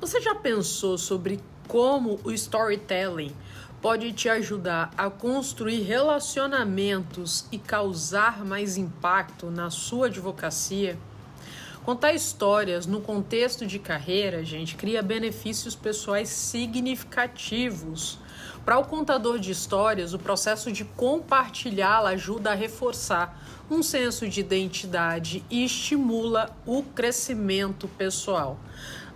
Você já pensou sobre como o storytelling pode te ajudar a construir relacionamentos e causar mais impacto na sua advocacia? Contar histórias no contexto de carreira, gente, cria benefícios pessoais significativos. Para o contador de histórias, o processo de compartilhá-la ajuda a reforçar um senso de identidade e estimula o crescimento pessoal.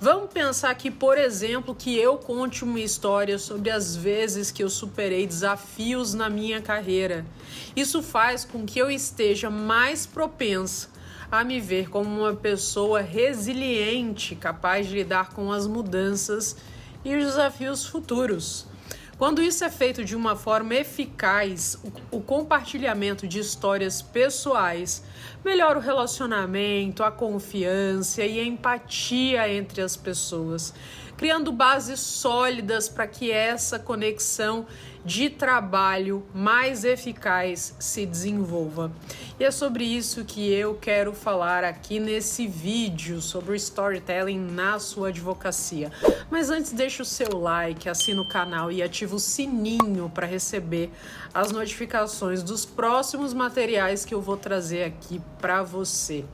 Vamos pensar aqui, por exemplo, que eu conte uma história sobre as vezes que eu superei desafios na minha carreira. Isso faz com que eu esteja mais propensa a me ver como uma pessoa resiliente, capaz de lidar com as mudanças e os desafios futuros. Quando isso é feito de uma forma eficaz, o compartilhamento de histórias pessoais melhora o relacionamento, a confiança e a empatia entre as pessoas, criando bases sólidas para que essa conexão de trabalho mais eficaz se desenvolva. E é sobre isso que eu quero falar aqui nesse vídeo sobre o storytelling na sua advocacia. Mas antes, deixa o seu like, assina o canal e ativa o sininho para receber as notificações dos próximos materiais que eu vou trazer aqui para você.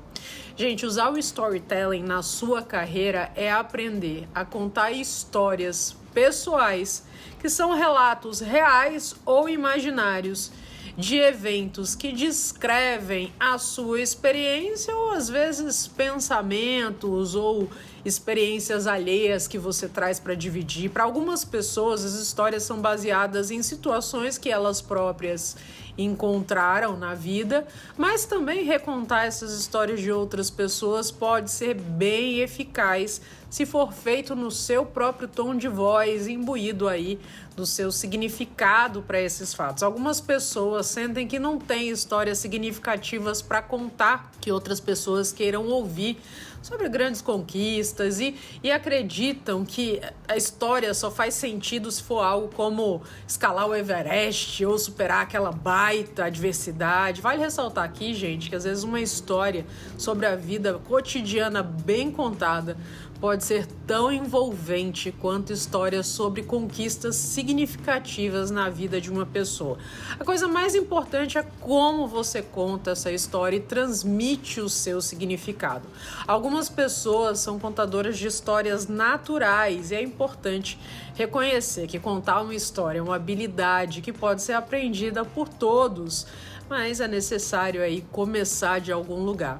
Gente, usar o storytelling na sua carreira é aprender a contar histórias pessoais, que são relatos reais ou imaginários de eventos que descrevem a sua experiência ou às vezes pensamentos ou experiências alheias que você traz para dividir. Para algumas pessoas, as histórias são baseadas em situações que elas próprias encontraram na vida, mas também recontar essas histórias de outras pessoas pode ser bem eficaz se for feito no seu próprio tom de voz, imbuído aí do seu significado para esses fatos. Algumas pessoas sentem que não têm histórias significativas para contar que outras pessoas queiram ouvir sobre grandes conquistas e acreditam que a história só faz sentido se for algo como escalar o Everest ou superar aquela baita adversidade. Vale ressaltar aqui, gente, que às vezes uma história sobre a vida cotidiana bem contada pode ser tão envolvente quanto histórias sobre conquistas significativas na vida de uma pessoa. A coisa mais importante é como você conta essa história e transmite o seu significado. Algumas pessoas são contadoras de histórias naturais e é importante reconhecer que contar uma história é uma habilidade que pode ser aprendida por todos, mas é necessário aí começar de algum lugar.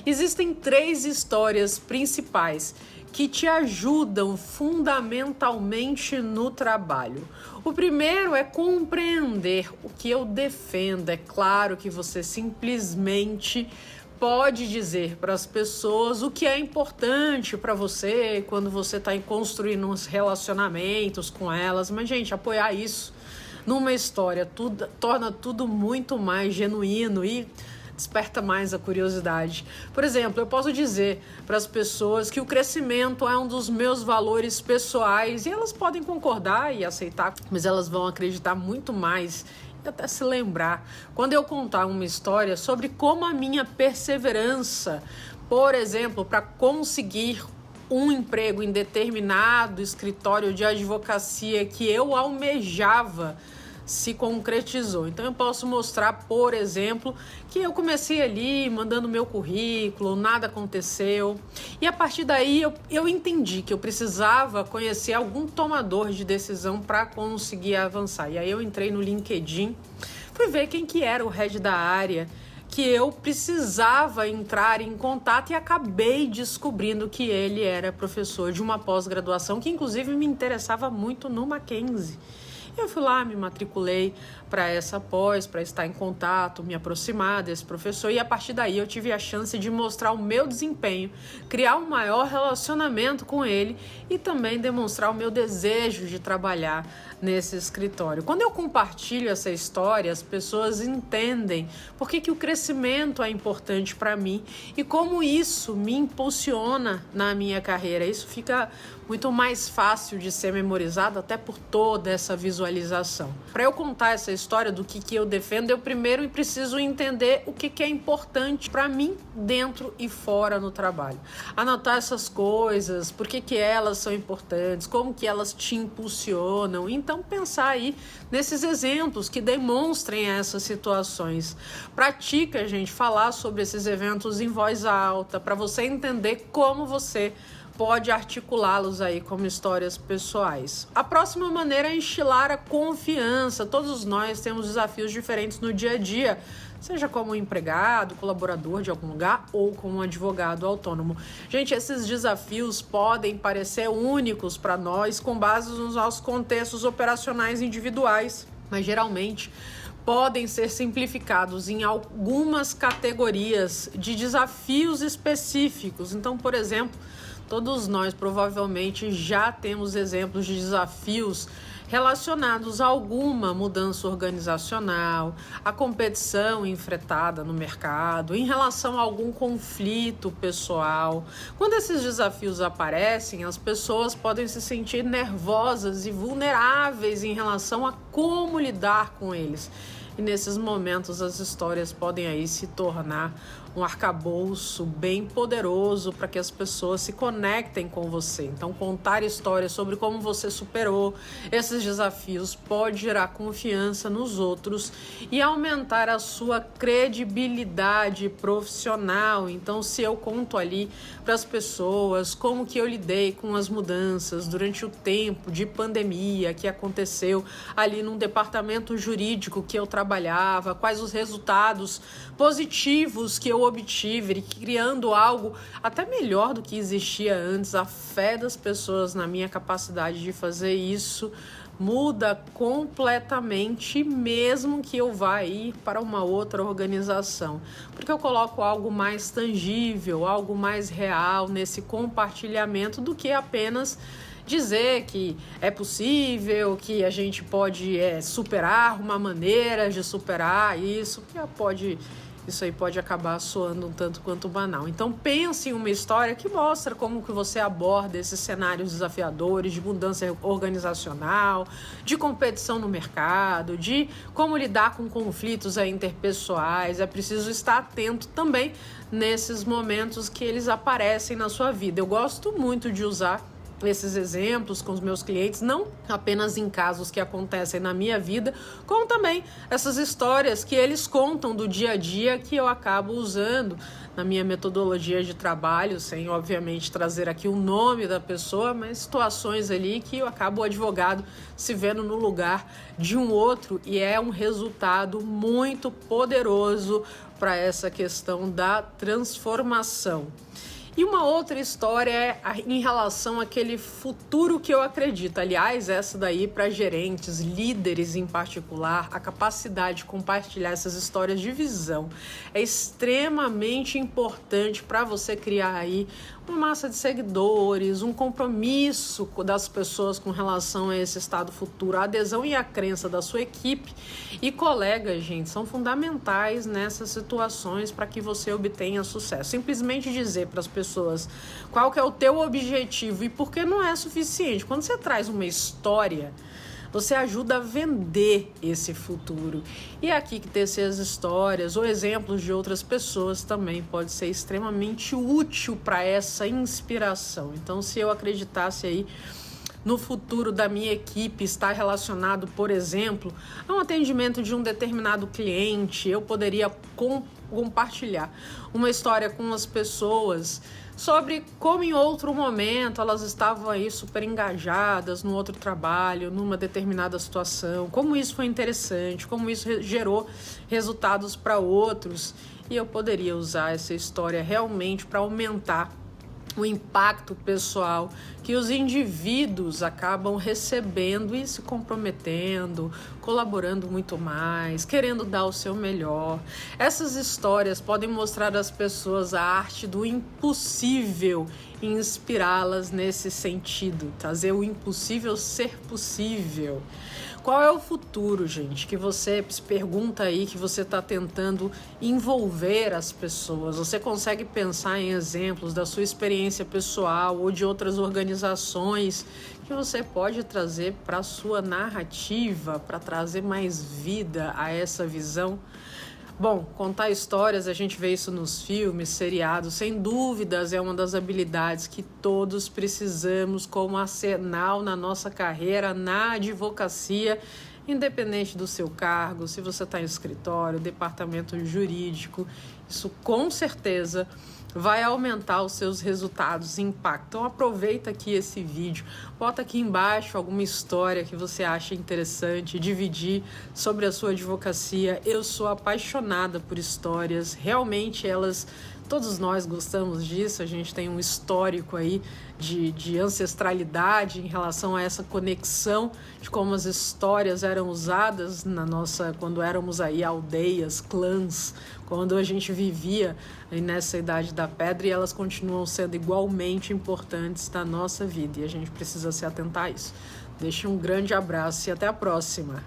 Existem 3 histórias principais que te ajudam fundamentalmente no trabalho. O primeiro é compreender o que eu defendo. É claro que você simplesmente pode dizer para as pessoas o que é importante para você quando você está construindo uns relacionamentos com elas, mas, gente, apoiar isso numa história torna tudo muito mais genuíno e desperta mais a curiosidade. Por exemplo, eu posso dizer para as pessoas que o crescimento é um dos meus valores pessoais e elas podem concordar e aceitar, mas elas vão acreditar muito mais e até se lembrar quando eu contar uma história sobre como a minha perseverança, por exemplo, para conseguir um emprego em determinado escritório de advocacia que eu almejava se concretizou. Então eu posso mostrar, por exemplo, que eu comecei ali mandando meu currículo, nada aconteceu e a partir daí eu entendi que eu precisava conhecer algum tomador de decisão para conseguir avançar. E aí eu entrei no LinkedIn, fui ver quem que era o head da área que eu precisava entrar em contato e acabei descobrindo que ele era professor de uma pós-graduação que inclusive me interessava muito no Mackenzie. Eu fui lá, me matriculei para essa pós, para estar em contato, me aproximar desse professor e a partir daí eu tive a chance de mostrar o meu desempenho, criar um maior relacionamento com ele e também demonstrar o meu desejo de trabalhar nesse escritório. Quando eu compartilho essa história, as pessoas entendem por que o crescimento é importante para mim e como isso me impulsiona na minha carreira. Isso fica muito mais fácil de ser memorizado, até por toda essa visualização. Para eu contar essa história do que eu defendo, eu primeiro preciso entender o que é importante para mim dentro e fora no trabalho. Anotar essas coisas, por que elas são importantes, como que elas te impulsionam. Então pensar aí nesses exemplos que demonstrem essas situações. Pratica, gente, falar sobre esses eventos em voz alta, para você entender como você pode articulá-los aí como histórias pessoais. A próxima maneira é instilar a confiança. Todos nós temos desafios diferentes no dia a dia, seja como empregado, colaborador de algum lugar ou como advogado autônomo. Gente, esses desafios podem parecer únicos para nós com base nos nossos contextos operacionais individuais, mas geralmente podem ser simplificados em algumas categorias de desafios específicos. Então, por exemplo, todos nós provavelmente já temos exemplos de desafios relacionados a alguma mudança organizacional, a competição enfrentada no mercado, em relação a algum conflito pessoal. Quando esses desafios aparecem, as pessoas podem se sentir nervosas e vulneráveis em relação a como lidar com eles. E nesses momentos as histórias podem aí se tornar um arcabouço bem poderoso para que as pessoas se conectem com você. Então, contar histórias sobre como você superou esses desafios pode gerar confiança nos outros e aumentar a sua credibilidade profissional. Então, se eu conto ali para as pessoas como que eu lidei com as mudanças durante o tempo de pandemia que aconteceu ali num departamento jurídico que eu trabalhava, quais os resultados positivos que eu obtive, criando algo até melhor do que existia antes, a fé das pessoas na minha capacidade de fazer isso muda completamente, mesmo que eu vá ir para uma outra organização, porque eu coloco algo mais tangível, algo mais real nesse compartilhamento do que apenas dizer que é possível, que a gente pode superar uma maneira de superar isso, isso aí pode acabar soando um tanto quanto banal. Então pense em uma história que mostra como que você aborda esses cenários desafiadores de mudança organizacional, de competição no mercado, de como lidar com conflitos interpessoais. É preciso estar atento também nesses momentos que eles aparecem na sua vida. Eu gosto muito de usar esses exemplos com os meus clientes, não apenas em casos que acontecem na minha vida, como também essas histórias que eles contam do dia a dia que eu acabo usando na minha metodologia de trabalho, sem obviamente trazer aqui o nome da pessoa, mas situações ali que eu acabo o advogado se vendo no lugar de um outro, e é um resultado muito poderoso para essa questão da transformação. E uma outra história é em relação àquele futuro que eu acredito. Aliás, essa daí para gerentes, líderes em particular, a capacidade de compartilhar essas histórias de visão é extremamente importante para você criar aí uma massa de seguidores, um compromisso das pessoas com relação a esse estado futuro, a adesão e a crença da sua equipe e colegas, gente, são fundamentais nessas situações para que você obtenha sucesso. Simplesmente dizer para as pessoas qual que é o teu objetivo e por que não é suficiente. Quando você traz uma história, você ajuda a vender esse futuro. E é aqui que tecer as histórias ou exemplos de outras pessoas também pode ser extremamente útil para essa inspiração. Então, se eu acreditasse aí no futuro da minha equipe estar relacionado, por exemplo, a um atendimento de um determinado cliente, eu poderia compartilhar uma história com as pessoas sobre como em outro momento elas estavam aí super engajadas no outro trabalho, numa determinada situação, como isso foi interessante, como isso gerou resultados para outros, e eu poderia usar essa história realmente para aumentar o impacto pessoal que os indivíduos acabam recebendo e se comprometendo, colaborando muito mais, querendo dar o seu melhor. Essas histórias podem mostrar às pessoas a arte do impossível e inspirá-las nesse sentido, fazer o impossível ser possível. Qual é o futuro, gente, que você se pergunta aí, que você está tentando envolver as pessoas? Você consegue pensar em exemplos da sua experiência pessoal ou de outras organizações que você pode trazer para a sua narrativa, para trazer mais vida a essa visão? Bom, contar histórias, a gente vê isso nos filmes, seriados, sem dúvidas é uma das habilidades que todos precisamos como arsenal na nossa carreira, na advocacia, independente do seu cargo, se você está em escritório, departamento jurídico, isso com certeza vai aumentar os seus resultados e impacto. Então aproveita aqui esse vídeo, bota aqui embaixo alguma história que você acha interessante, dividir sobre a sua advocacia. Eu sou apaixonada por histórias, realmente todos nós gostamos disso, a gente tem um histórico aí de ancestralidade em relação a essa conexão de como as histórias eram usadas quando éramos aí aldeias, clãs, quando a gente vivia nessa idade da pedra, e elas continuam sendo igualmente importantes na nossa vida e a gente precisa se atentar a isso. Deixa um grande abraço e até a próxima!